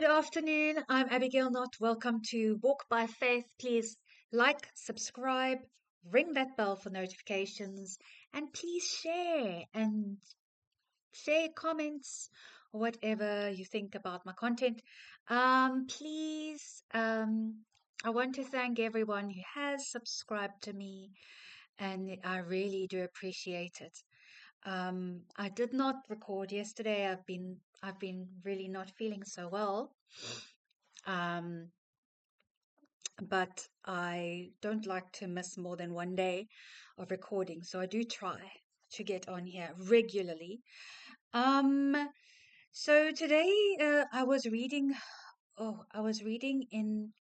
Good afternoon. I'm Abigail Knott. Welcome to Walk by Faith. Please like, subscribe, ring that bell for notifications, and please share comments or whatever you think about my content. Please, I want to thank everyone who has subscribed to me, and I really do appreciate it. I did not record yesterday. I've been really not feeling so well. Um, but I don't like to miss more than one day of recording, so I do try to get on here regularly. Um, so today I was reading in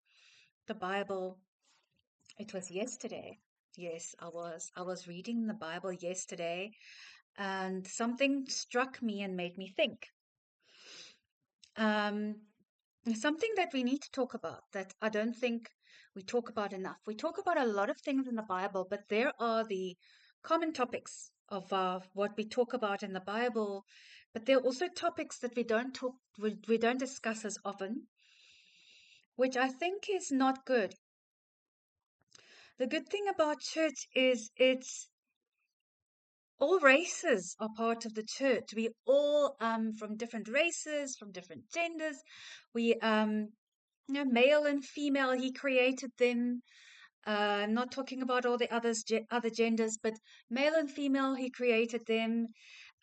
the Bible. It was yesterday. Yes, I was reading the Bible yesterday, and something struck me and made me think. Um, Something that we need to talk about that I don't think we talk about enough. We talk about a lot of things in the Bible, but there are the common topics of what we talk about in the Bible, but there are also topics that we don't discuss as often, which I think is not good. The good thing about church is it's all races are part of the church. We all from different races, from different genders. We male and female, he created them. I'm not talking about all the other genders, but male and female, he created them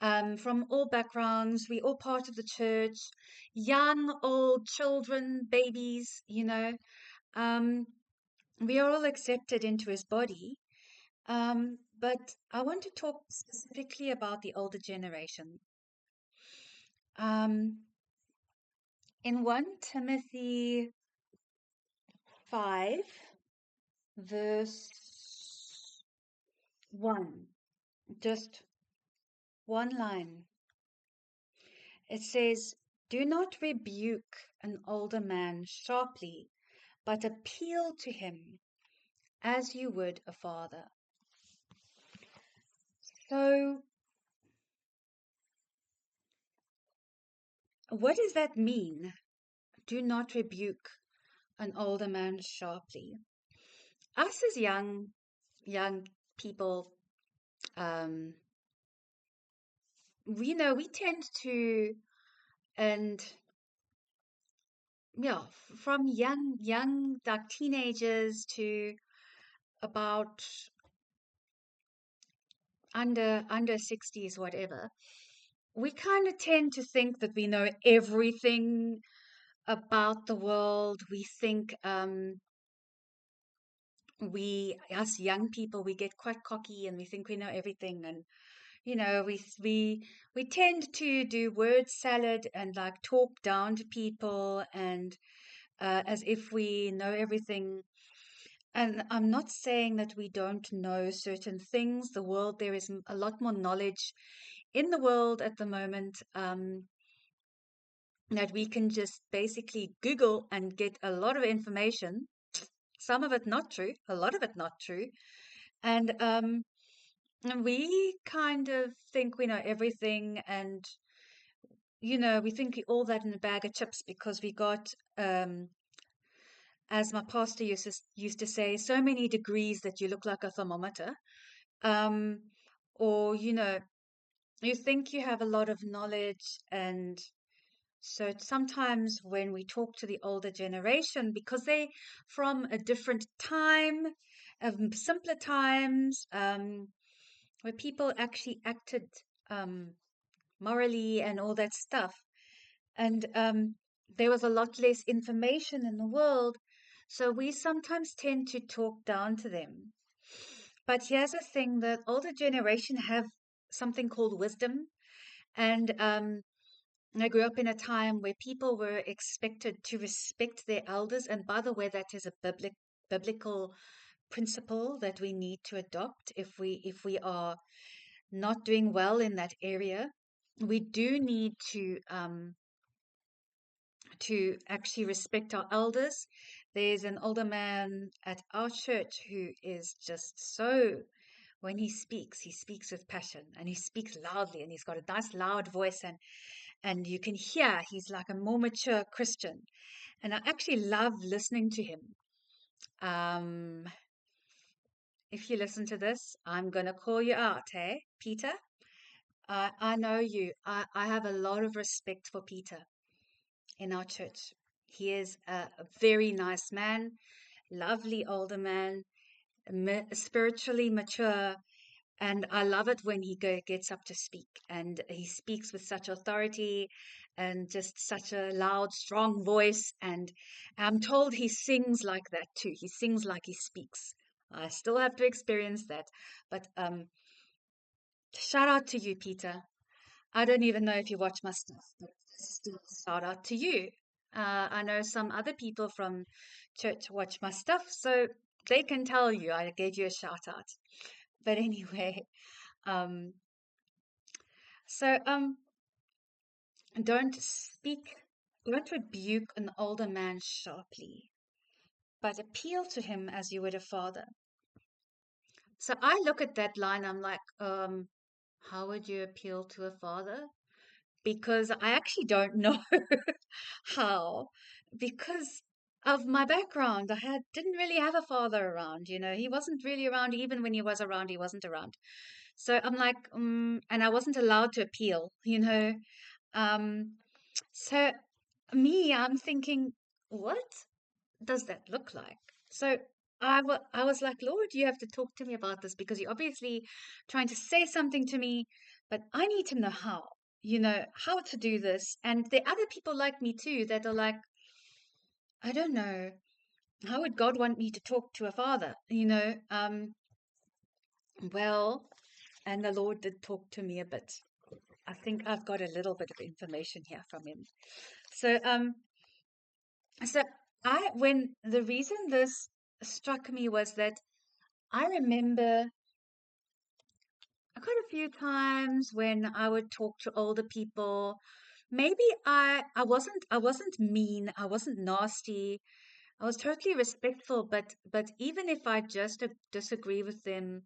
from all backgrounds. We all part of the church, young, old, children, babies. Um, we are all accepted into his body. But I want to talk specifically about the older generation. Um, in 1 Timothy 5, verse 1, just one line, it says, "Do not rebuke an older man sharply, but appeal to him as you would a father." So, what does that mean? Do not rebuke an older man sharply. Us as young people, um, we tend to, and yeah, from young like teenagers to about under 60s, whatever, we kind of tend to think that we know everything about the world. We think us young people, we get quite cocky and we think we know everything, and we tend to do word salad and like talk down to people and as if we know everything. And I'm not saying that we don't know certain things. The world, there is a lot more knowledge in the world at the moment, that we can just basically Google and get a lot of information. Some of it not true, a lot of it not true. And we kind of think we know everything, and we think we all that in a bag of chips because we got, as my pastor used to say, so many degrees that you look like a thermometer. Um, or you think you have a lot of knowledge, and so sometimes when we talk to the older generation, because they from a different time, simpler times, where people actually acted um, morally and all that stuff. And there was a lot less information in the world. So we sometimes tend to talk down to them. But here's the thing, the older generation have something called wisdom. And I grew up in a time where people were expected to respect their elders. And by the way, that is a biblical principle that we need to adopt if we are not doing well in that area. We do need to actually respect our elders. There's an older man at our church who is just so, when he speaks with passion and he speaks loudly and he's got a nice loud voice. and you can hear he's like a more mature Christian. And I actually love listening to him. Um, if you listen to this, I'm going to call you out, hey, Peter? I know you. I have a lot of respect for Peter in our church. He is a very nice man, lovely older man, spiritually mature, and I love it when he gets up to speak, and he speaks with such authority and just such a loud, strong voice. And I'm told he sings like that too. He sings like he speaks. I still have to experience that, but shout out to you, Peter. I don't even know if you watch my stuff, but still shout out to you. I know some other people from church watch my stuff, so they can tell you I gave you a shout out. But anyway, um, so don't speak, don't rebuke an older man sharply, but appeal to him as you would a father. So I look at that line, I'm like, how would you appeal to a father? Because I actually don't know how, because of my background. Didn't really have a father around, he wasn't really around. Even when he was around, he wasn't around. So I'm like, and I wasn't allowed to appeal. Um, so I'm thinking, what does that look like? So I was like, Lord, you have to talk to me about this because you're obviously trying to say something to me, but I need to know how to do this. And there are other people like me too that are like, I don't know, how would God want me to talk to a father? Well, and the Lord did talk to me a bit. I think I've got a little bit of information here from him. So when the reason this struck me was that I remember quite a few times when I would talk to older people. Maybe I wasn't mean, I wasn't nasty. I was totally respectful, but even if I just disagree with them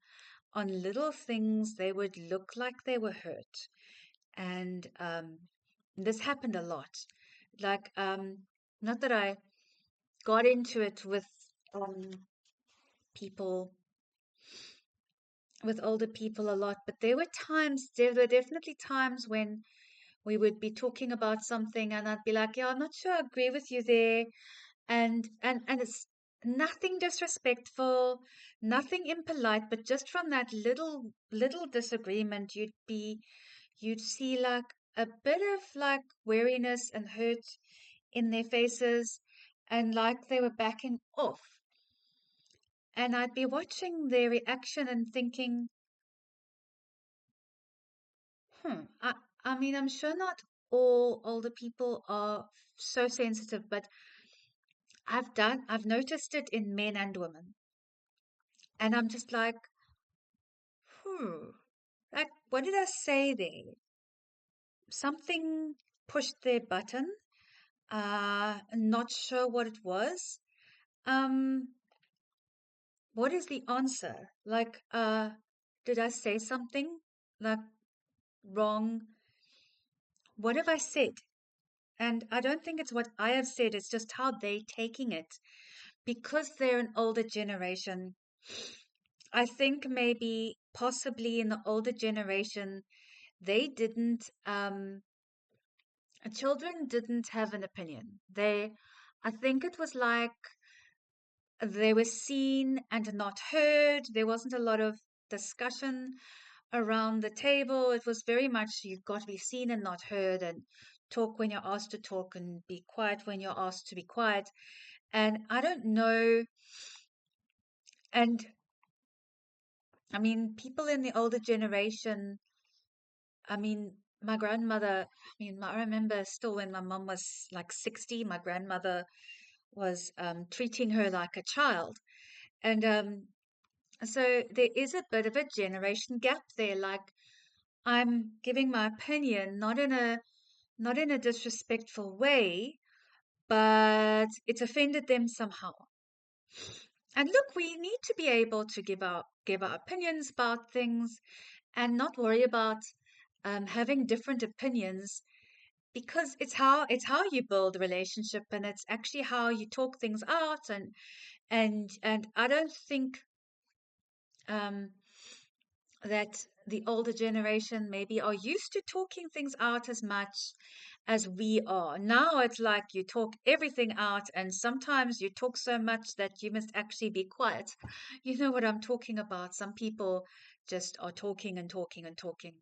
on little things, they would look like they were hurt. And this happened a lot. Like not that I got into it with um people with older people a lot, but there were definitely times when we would be talking about something and I'd be like, yeah, I'm not sure I agree with you there. And it's nothing disrespectful, nothing impolite, but just from that little disagreement, you'd see like a bit of like weariness and hurt in their faces and like they were backing off. And I'd be watching their reaction and thinking, I mean, I'm sure not all older people are so sensitive, but I've noticed it in men and women. And I'm just like, like, what did I say there? Something pushed their button. Not sure what it was. Um, what is the answer? Like, did I say something like wrong? What have I said? And I don't think it's what I have said, it's just how they're taking it. Because they're an older generation, I think maybe possibly in the older generation, they didn't, children didn't have an opinion. I think it was like they were seen and not heard. There wasn't a lot of discussion around the table. It was very much you've got to be seen and not heard, and talk when you're asked to talk and be quiet when you're asked to be quiet. And I don't know. And I mean, people in the older generation, I mean, my grandmother, I remember still when my mom was like 60, my grandmother was treating her like a child. And so there is a bit of a generation gap there. Like I'm giving my opinion, not in a disrespectful way, but it's offended them somehow. And look, we need to be able to give our opinions about things and not worry about having different opinions because it's how you build a relationship, and it's actually how you talk things out. And I don't think um that the older generation maybe are used to talking things out as much as we are. Now it's like you talk everything out, and sometimes you talk so much that you must actually be quiet. You know what I'm talking about? Some people just are talking and talking and talking,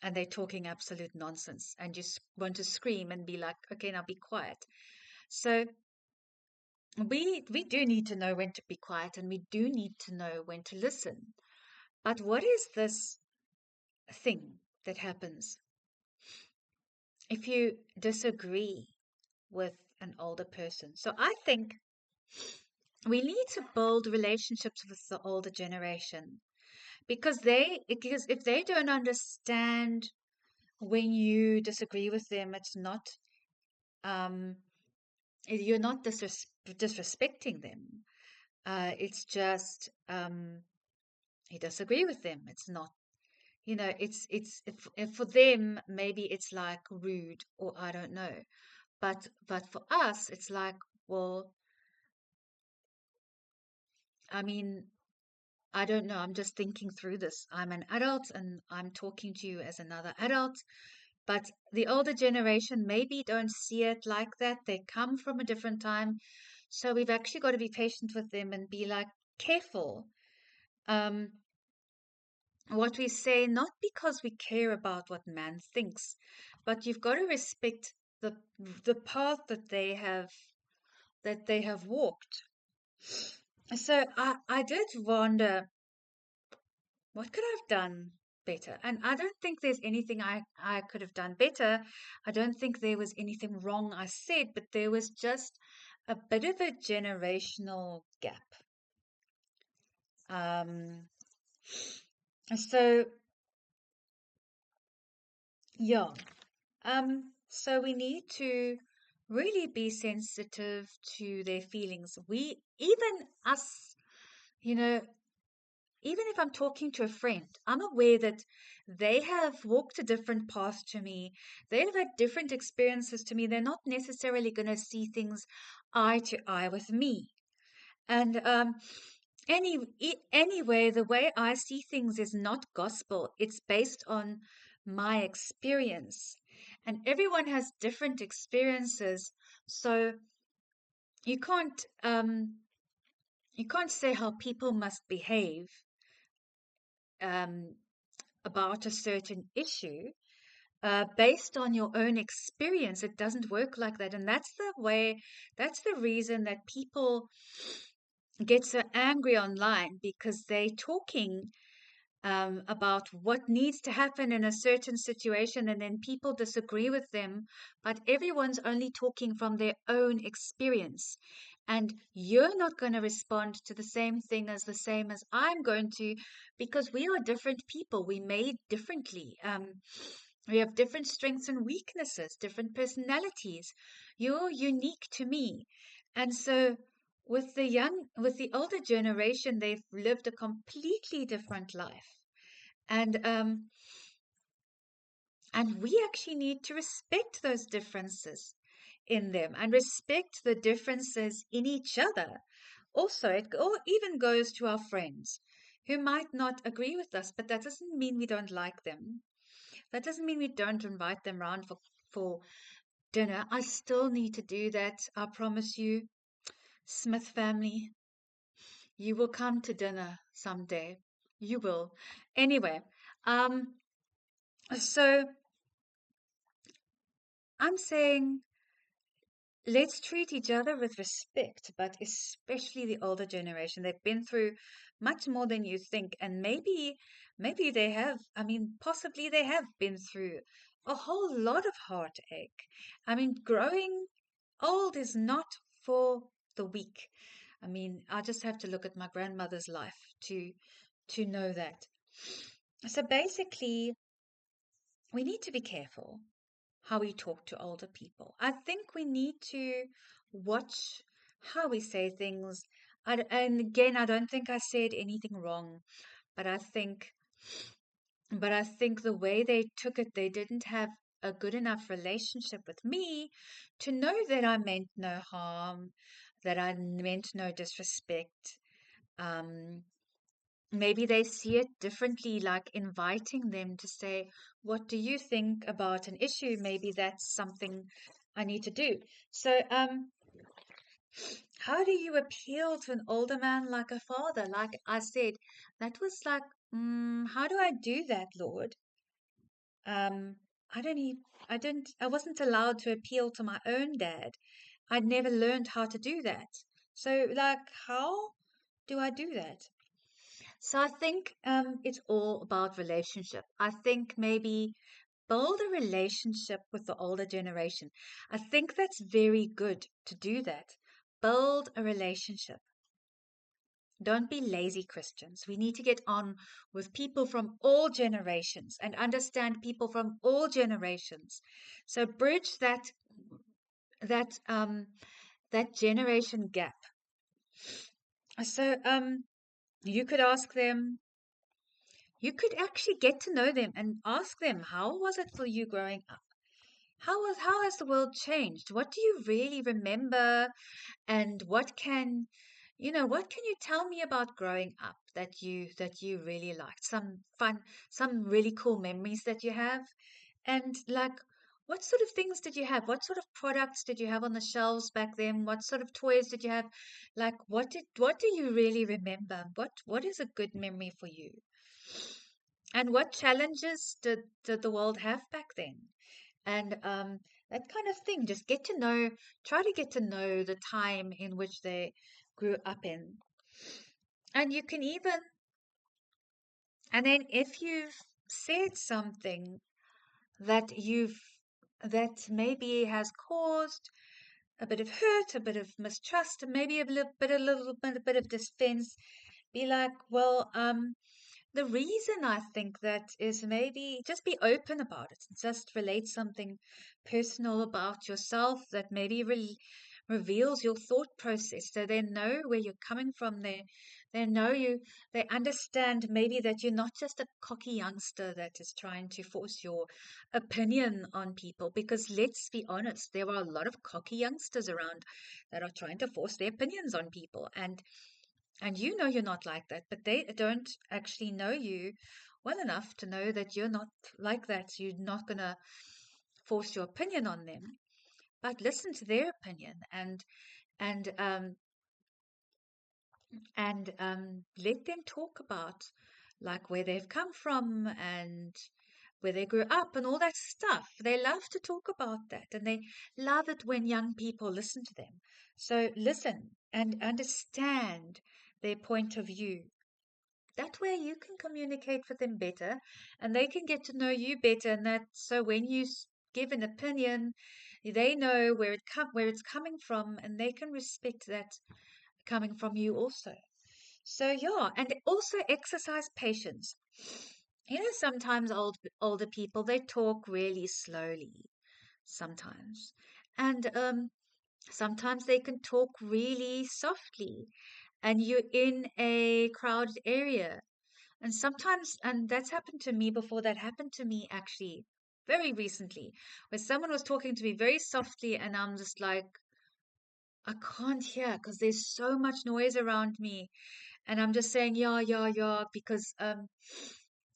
and they're talking absolute nonsense, and you want to scream and be like, okay, now be quiet. So we do need to know when to be quiet, and we do need to know when to listen. But what is this thing that happens if you disagree with an older person? So I think we need to build relationships with the older generation, because if they don't understand when you disagree with them, it's not um you're not disrespecting them. It's just you disagree with them. It's not, it's if for them maybe it's like rude, or I don't know. But for us, it's like, well, I mean, I don't know. I'm just thinking through this. I'm an adult and I'm talking to you as another adult. But the older generation maybe don't see it like that. They come from a different time. So we've actually got to be patient with them and be like, careful um, what we say, not because we care about what man thinks, but you've got to respect the the path that they have walked. So I did wonder, what could I have done better? And I don't think there's anything I could have done better. I don't think there was anything wrong I said, but there was just a bit of a generational gap. Um, so yeah, so we need to really be sensitive to their feelings. Even us, you know, even if I'm talking to a friend, I'm aware that they have walked a different path to me. They've had different experiences to me. They're not necessarily going to see things eye to eye with me. And anyway, the way I see things is not gospel. It's based on my experience, and everyone has different experiences. So you can't um, you can't say how people must behave um, about a certain issue based on your own experience. It doesn't work like that, and that's the reason that people get so angry online, because they're talking about what needs to happen in a certain situation, and then people disagree with them, but everyone's only talking from their own experience. And you're not going to respond to the same thing as the same as I'm going to, because we are different people. We made differently. We have different strengths and weaknesses, different personalities. You're unique to me. And so with the older generation, they've lived a completely different life. And we actually need to respect those differences in them, and respect the differences in each other. Also, even goes to our friends who might not agree with us, but that doesn't mean we don't like them. That doesn't mean we don't invite them round for dinner. I still need to do that. I promise you, Smith family, you will come to dinner someday. You will. Anyway, um, so I'm saying, let's treat each other with respect, but especially the older generation. They've been through much more than you think, and maybe they have. I mean, possibly they have been through a whole lot of heartache. I mean, growing old is not for the weak. I mean, I just have to look at my grandmother's life to know that. So basically, we need to be careful how we talk to older people. I think we need to watch how we say things. And again, I don't think I said anything wrong, but I think the way they took it, they didn't have a good enough relationship with me to know that I meant no harm, that I meant no disrespect. Um, Maybe they see it differently, like inviting them to say, what do you think about an issue? Maybe that's something I need to do. So, how do you appeal to an older man like a father? Like I said, that was like, how do I do that, Lord? Um, I don't even, I wasn't allowed to appeal to my own dad. I'd never learned how to do that. So, like, how do I do that? So I think it's all about relationship. I think maybe build a relationship with the older generation. I think that's very good to do that. Build a relationship. Don't be lazy Christians. We need to get on with people from all generations and understand people from all generations. So bridge that that generation gap. So you could ask them, you could actually get to know them and ask them, how was it for you growing up? How has the world changed? What do you really remember? And what can you tell me about growing up that you really liked? Some really cool memories that you have. And like, what sort of things did you have? What sort of products did you have on the shelves back then? What sort of toys did you have? Like, what do you really remember? What is a good memory for you? And what challenges did the world have back then? And that kind of thing. Just try to get to know the time in which they grew up in. And you can even, and then if you've said something that that maybe has caused a bit of hurt, a bit of mistrust, and maybe a bit of defense, be like, well, the reason I think that is maybe just be open about it. Just relate something personal about yourself that maybe reveals your thought process. So they know where you're coming from. They know you. They understand maybe that you're not just a cocky youngster that is trying to force your opinion on people. Because let's be honest, there are a lot of cocky youngsters around that are trying to force their opinions on people. And you know you're not like that, but they don't actually know you well enough to know that you're not like that. You're not going to force your opinion on them, but listen to their opinion and um let them talk about like where they've come from and where they grew up and all that stuff. They love to talk about that and they love it when young people listen to them. So listen and understand their point of view. That way you can communicate with them better and they can get to know you better. And that so when you give an opinion, they know where it's coming from and they can respect that coming from you also. So yeah, and also exercise patience. You know, sometimes older people they talk really slowly sometimes. And sometimes they can talk really softly and you're in a crowded area and sometimes, and that's happened to me before, that happened to me actually very recently, where someone was talking to me very softly, and I'm just like, I can't hear because there's so much noise around me. And I'm just saying, yeah, yeah, yeah, because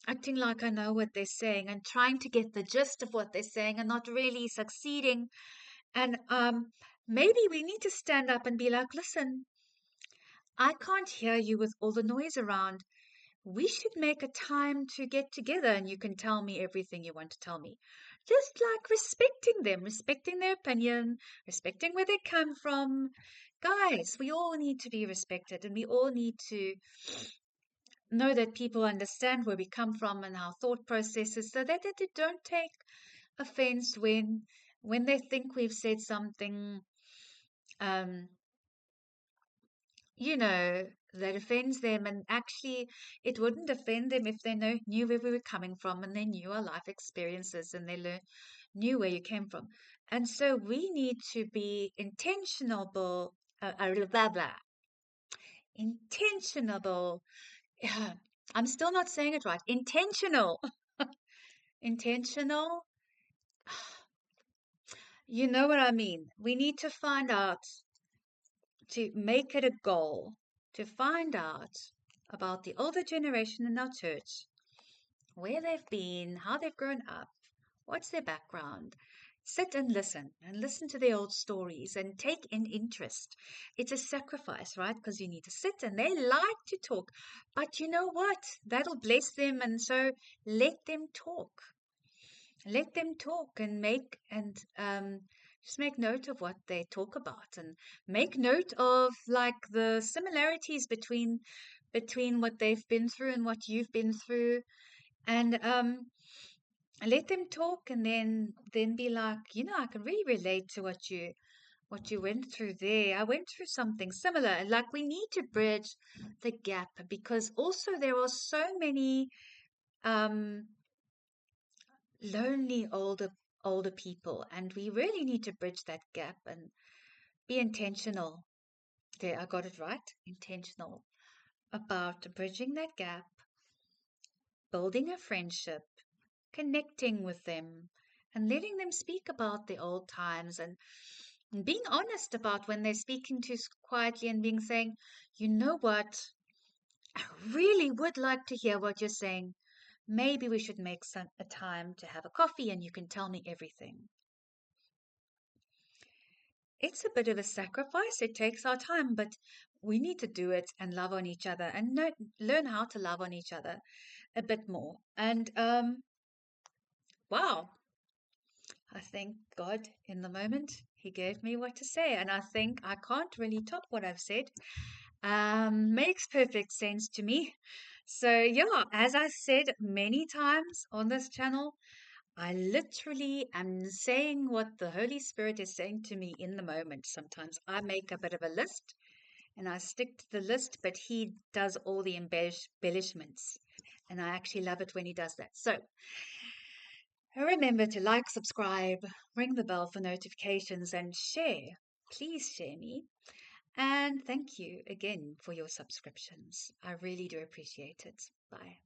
acting like I know what they're saying and trying to get the gist of what they're saying and not really succeeding. And maybe we need to stand up and be like, listen, I can't hear you with all the noise around. We should make a time to get together and you can tell me everything you want to tell me. Just like respecting them, respecting their opinion, respecting where they come from. Guys, we all need to be respected and we all need to know that people understand where we come from and our thought processes so that they don't take offense when they think we've said something um that offends them. And actually, it wouldn't offend them if they knew where we were coming from and they knew our life experiences and knew where you came from. And so we need to be intentional, blah, blah, intentionable. I'm still not saying it right. Intentional, intentional You know what I mean? We need to find out, to make it a goal, to find out about the older generation in our church, where they've been, how they've grown up, what's their background. Sit and listen to their old stories and take in interest. It's a sacrifice, right? Because you need to sit and they like to talk. But you know what? That'll bless them. And so let them talk. Let them talk and just make note of what they talk about and make note of like the similarities between what they've been through and what you've been through, and let them talk, and then be like, I can really relate to what you went through there. I went through something similar. Like, we need to bridge the gap, because also there are so many um lonely older people, and we really need to bridge that gap and be intentional. There, I got it right. Intentional about bridging that gap, building a friendship, connecting with them, and letting them speak about the old times, and being honest about when they're speaking to us quietly, and being saying, you know what, I really would like to hear what you're saying. Maybe we should make a time to have a coffee and you can tell me everything. It's a bit of a sacrifice. It takes our time, but we need to do it and love on each other, and learn how to love on each other a bit more. And wow, I thank God in the moment He gave me what to say, and I think I can't really top what I've said. Makes perfect sense to me. So yeah, as I said many times on this channel, I literally am saying what the Holy Spirit is saying to me in the moment. Sometimes I make a bit of a list and I stick to the list, but He does all the embellishments. And I actually love it when He does that. So remember to like, subscribe, ring the bell for notifications, and share. Please share me. And thank you again for your subscriptions. I really do appreciate it. Bye.